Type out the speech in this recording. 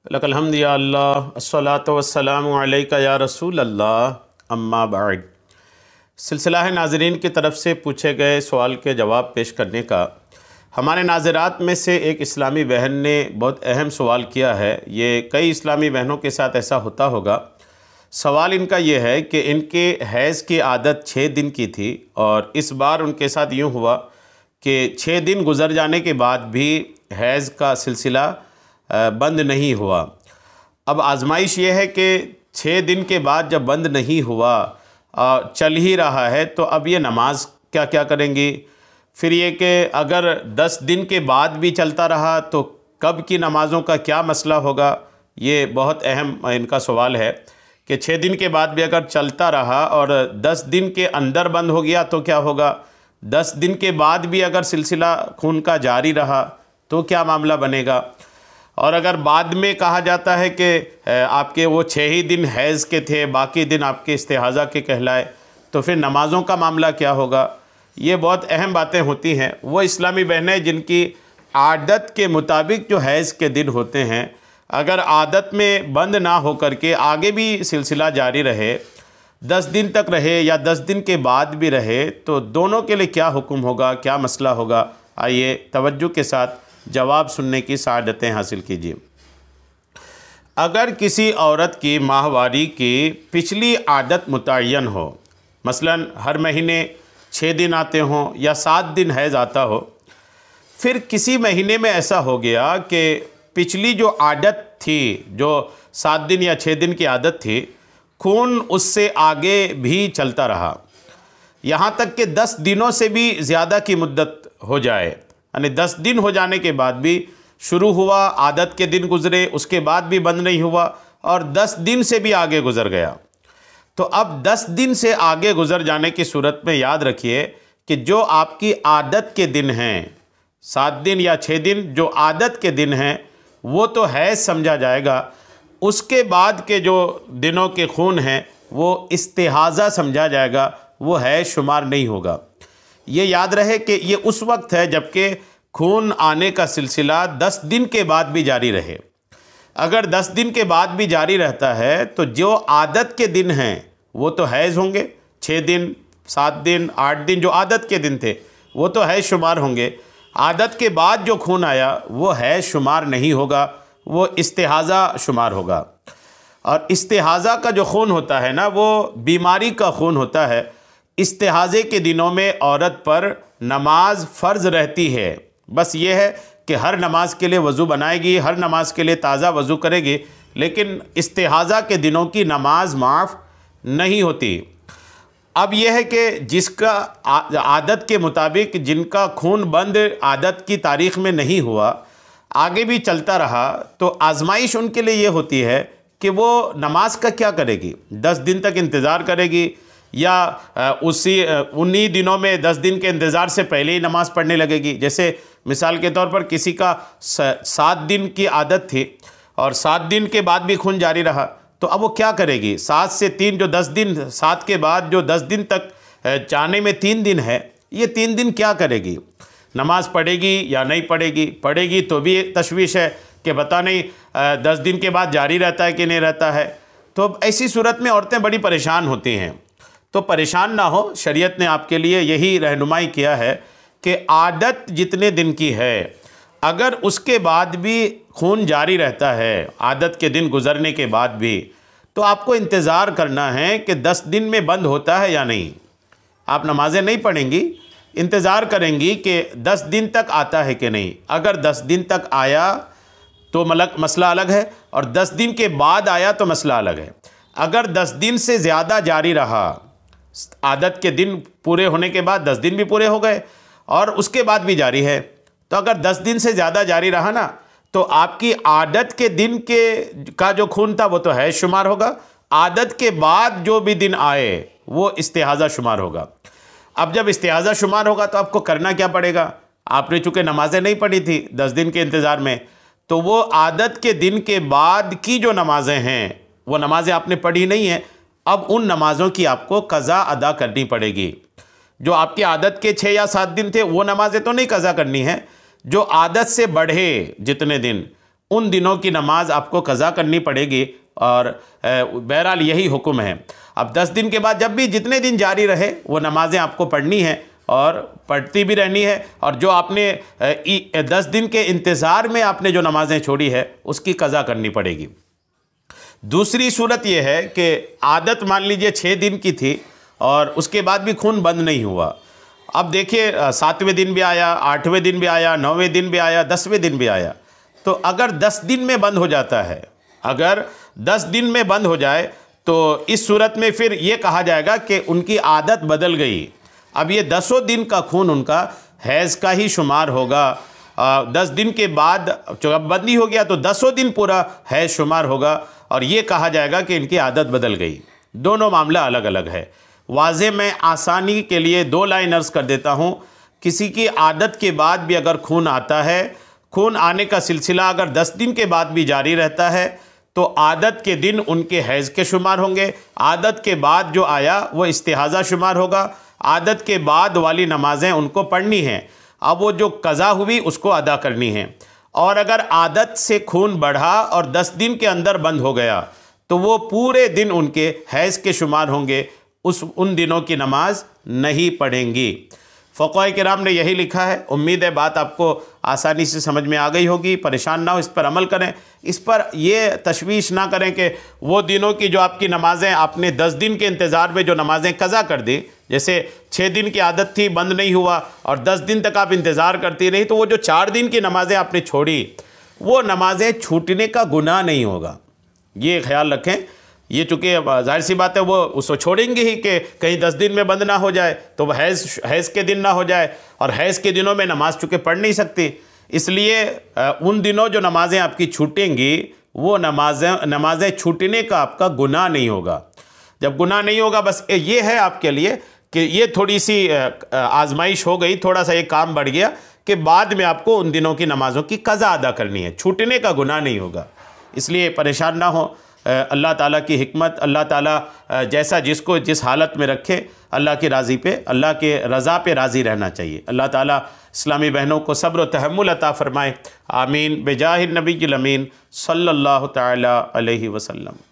लकल हम्द या अल्लाह अस्सलातु वस्सलामु अलैका या रसूल अल्लाह अम्मा बाद। सिलसिला है नाज़रीन की तरफ से पूछे गए सवाल के जवाब पेश करने का। हमारे नाज़रात में से एक इस्लामी बहन ने बहुत अहम सवाल किया है। ये कई इस्लामी बहनों के साथ ऐसा होता होगा। सवाल इनका ये है कि इनके हैज़ की आदत 6 दिन की थी और इस बार उनके साथ यूँ हुआ कि 6 दिन गुज़र जाने के बाद भी हैज़ का सिलसिला बंद नहीं हुआ। अब आजमाइश ये है कि 6 दिन के बाद जब बंद नहीं हुआ चल ही रहा है तो अब ये नमाज क्या क्या करेंगी। फिर ये कि अगर 10 दिन के बाद भी चलता रहा तो कब की नमाज़ों का क्या मसला होगा। ये बहुत अहम इनका सवाल है कि 6 दिन के बाद भी अगर चलता रहा और 10 दिन के अंदर बंद हो गया तो क्या होगा। 10 दिन के बाद भी अगर सिलसिला खून का जारी रहा तो क्या मामला बनेगा। और अगर बाद में कहा जाता है कि आपके वो 6 ही दिन हैज़ के थे, बाकी दिन आपके इस्तिहाज़ा के कहलाए, तो फिर नमाज़ों का मामला क्या होगा। ये बहुत अहम बातें होती हैं। वो इस्लामी बहनें जिनकी आदत के मुताबिक जो हैज़ के दिन होते हैं, अगर आदत में बंद ना हो कर के आगे भी सिलसिला जारी रहे, 10 दिन तक रहे या 10 दिन के बाद भी रहे, तो दोनों के लिए क्या हुक्म होगा, क्या मसला होगा। आइए तवज्जो के साथ जवाब सुनने की सआदतें हासिल कीजिए। अगर किसी औरत की माहवारी की पिछली आदत मुतय्यन हो, मसलन हर महीने 6 दिन आते हों या 7 दिन हैज़ आता हो, फिर किसी महीने में ऐसा हो गया कि पिछली जो आदत थी, जो 7 दिन या 6 दिन की आदत थी, खून उससे आगे भी चलता रहा, यहाँ तक कि 10 दिनों से भी ज़्यादा की मुद्दत हो जाए, यानी 10 दिन हो जाने के बाद भी शुरू हुआ, आदत के दिन गुज़रे, उसके बाद भी बंद नहीं हुआ और 10 दिन से भी आगे गुज़र गया। तो अब 10 दिन से आगे गुज़र जाने की सूरत में याद रखिए कि जो आपकी आदत के दिन हैं, 7 दिन या 6 दिन जो आदत के दिन हैं, वो तो हैज़ समझा जाएगा। उसके बाद के जो दिनों के खून हैं वो इस्तिहाज़ा समझा जाएगा, वो हैज़ शुमार नहीं होगा। ये याद रहे कि ये उस वक्त है जबकि खून आने का सिलसिला 10 दिन के बाद भी जारी रहे। अगर 10 दिन के बाद भी जारी रहता है तो जो आदत के दिन हैं वो तो हैज़ होंगे, 6 दिन 7 दिन 8 दिन जो आदत के दिन थे वो तो हैज़ शुमार होंगे। आदत के बाद जो खून आया वो हैज़ शुमार नहीं होगा, वो इस्तिहाज़ा शुमार होगा। और इस्तिहाज़ा का जो खून होता है ना, वो बीमारी का खून होता है। इस्तिहाज़े के दिनों में औरत पर नमाज फ़र्ज़ रहती है। बस ये है कि हर नमाज के लिए वज़ू बनाएगी, हर नमाज के लिए ताज़ा वज़ू करेगी, लेकिन इस्तिहाज़ा के दिनों की नमाज माफ़ नहीं होती। अब यह है कि जिसका आदत के मुताबिक जिनका खून बंद आदत की तारीख़ में नहीं हुआ, आगे भी चलता रहा, तो आजमाइश उनके लिए ये होती है कि वो नमाज का क्या करेगी। 10 दिन तक इंतज़ार करेगी या उन्हीं दिनों में 10 दिन के इंतज़ार से पहले ही नमाज़ पढ़ने लगेगी। जैसे मिसाल के तौर पर किसी का 7 दिन की आदत थी और 7 दिन के बाद भी खून जारी रहा, तो अब वो क्या करेगी। 7 से 3 जो 10 दिन, 7 के बाद जो 10 दिन तक जाने में 3 दिन है, ये 3 दिन क्या करेगी। नमाज पढ़ेगी या नहीं पढ़ेगी। पढ़ेगी तो भी तशवीश है कि पता नहीं 10 दिन के बाद जारी रहता है कि नहीं रहता है। तो ऐसी सूरत में औरतें बड़ी परेशान होती हैं। तो परेशान ना हो, शरीयत ने आपके लिए यही रहनुमाई किया है कि आदत जितने दिन की है, अगर उसके बाद भी खून जारी रहता है, आदत के दिन गुज़रने के बाद भी, तो आपको इंतज़ार करना है कि 10 दिन में बंद होता है या नहीं। आप नमाज़ें नहीं पढ़ेंगी, इंतज़ार करेंगी कि 10 दिन तक आता है कि नहीं। अगर 10 दिन तक आया तो मसला अलग है और 10 दिन के बाद आया तो मसला अलग है। अगर 10 दिन से ज़्यादा जारी रहा, आदत के दिन पूरे होने के बाद 10 दिन भी पूरे हो गए और उसके बाद भी जारी है, तो अगर 10 दिन से ज़्यादा जारी रहा ना, तो आपकी आदत के दिन का जो खून था वो तो है शुमार होगा। आदत के बाद जो भी दिन आए वो इस्तिहाज़ा शुमार होगा। अब जब इस्तिहाज़ा शुमार होगा तो आपको करना क्या पड़ेगा। आपने चूँकि नमाज़ें नहीं पढ़ी थी 10 दिन के इंतज़ार में, तो वो आदत के दिन के बाद की जो नमाज़ें हैं वो नमाज़ें आपने पढ़ी नहीं हैं। अब उन नमाज़ों की आपको क़ज़ा अदा करनी पड़ेगी। जो आपकी आदत के 6 या 7 दिन थे वो नमाज़ें तो नहीं क़ज़ा करनी है। जो आदत से बढ़े जितने दिन उन दिनों की नमाज आपको क़ज़ा करनी पड़ेगी। और बहरहाल यही हुक्म है। अब 10 दिन के बाद जब भी जितने दिन जारी रहे वो नमाज़ें आपको पढ़नी है और पढ़ती भी रहनी है। और जो आपने 10 दिन के इंतज़ार में आपने जो नमाज़ें छोड़ी है उसकी क़ज़ा करनी पड़ेगी। दूसरी सूरत यह है कि आदत मान लीजिए 6 दिन की थी और उसके बाद भी खून बंद नहीं हुआ। अब देखिए 7वें दिन भी आया, 8वें दिन भी आया, 9वें दिन भी आया, 10वें दिन भी आया। तो अगर 10 दिन में बंद हो जाता है, अगर 10 दिन में बंद हो जाए तो इस सूरत में फिर ये कहा जाएगा कि उनकी आदत बदल गई। अब ये 10 दिन का खून उनका हैज़ का ही शुमार होगा। 10 दिन के बाद जब बंदी हो गया तो 10 दिन पूरा हैज़ शुमार होगा और ये कहा जाएगा कि इनकी आदत बदल गई। दोनों मामला अलग अलग है। वाज़े मैं आसानी के लिए 2 लाइन अर्ज़ कर देता हूँ। किसी की आदत के बाद भी अगर खून आता है, खून आने का सिलसिला अगर 10 दिन के बाद भी जारी रहता है तो आदत के दिन उनके हैज़ के शुमार होंगे। आदत के बाद जो आया वो इस्तिहाज़ा शुमार होगा। आदत के बाद वाली नमाज़ें उनको पढ़नी हैं। अब वो जो क़ज़ा हुई उसको अदा करनी है। और अगर आदत से खून बढ़ा और 10 दिन के अंदर बंद हो गया तो वो पूरे दिन उनके हैज़ के शुमार होंगे, उन दिनों की नमाज नहीं पढ़ेंगी। फ़क़हा किराम ने यही लिखा है। उम्मीद है बात आपको आसानी से समझ में आ गई होगी। परेशान ना हो, इस पर अमल करें। इस पर ये तशवीश ना करें कि वो दिनों की जो आपकी नमाज़ें आपने 10 दिन के इंतज़ार में जो नमाज़ें क़ज़ा कर दी, जैसे 6 दिन की आदत थी, बंद नहीं हुआ और 10 दिन तक आप इंतज़ार करती रही, तो वो जो 4 दिन की नमाज़ें आपने छोड़ी वो नमाज़ें छूटने का गुनाह नहीं होगा। ये ख्याल रखें। ये चूँकि जाहिर सी बात है वो उसको छोड़ेंगे ही कि कहीं 10 दिन में बंद ना हो जाए, तो वह हैज़ के दिन ना हो जाए। और हैज़ के दिनों में नमाज चूँकि पढ़ नहीं सकती, इसलिए उन दिनों जो नमाज़ें आपकी छूटेंगी वो नमाज़ें छूटने का आपका गुनाह नहीं होगा। जब गुनाह नहीं होगा, बस ये है आपके लिए कि ये थोड़ी सी आजमाइश हो गई, थोड़ा सा ये काम बढ़ गया कि बाद में आपको उन दिनों की नमाज़ों की क़ज़ा अदा करनी है, छूटने का गुनाह नहीं होगा। इसलिए परेशान ना हो। अल्लाह ताला की हिकमत, अल्लाह ताला जैसा जिसको जिस हालत में रखे, अल्लाह की राज़ी पे, अल्लाह के रज़ा पे राज़ी रहना चाहिए। अल्लाह ताला इस्लामी बहनों को सब्र व तहम्मुल अता फ़रमाए। आमीन। बेजाहिर नबी अमीन सल्लल्लाहु तआला अलैहि वसल्लम।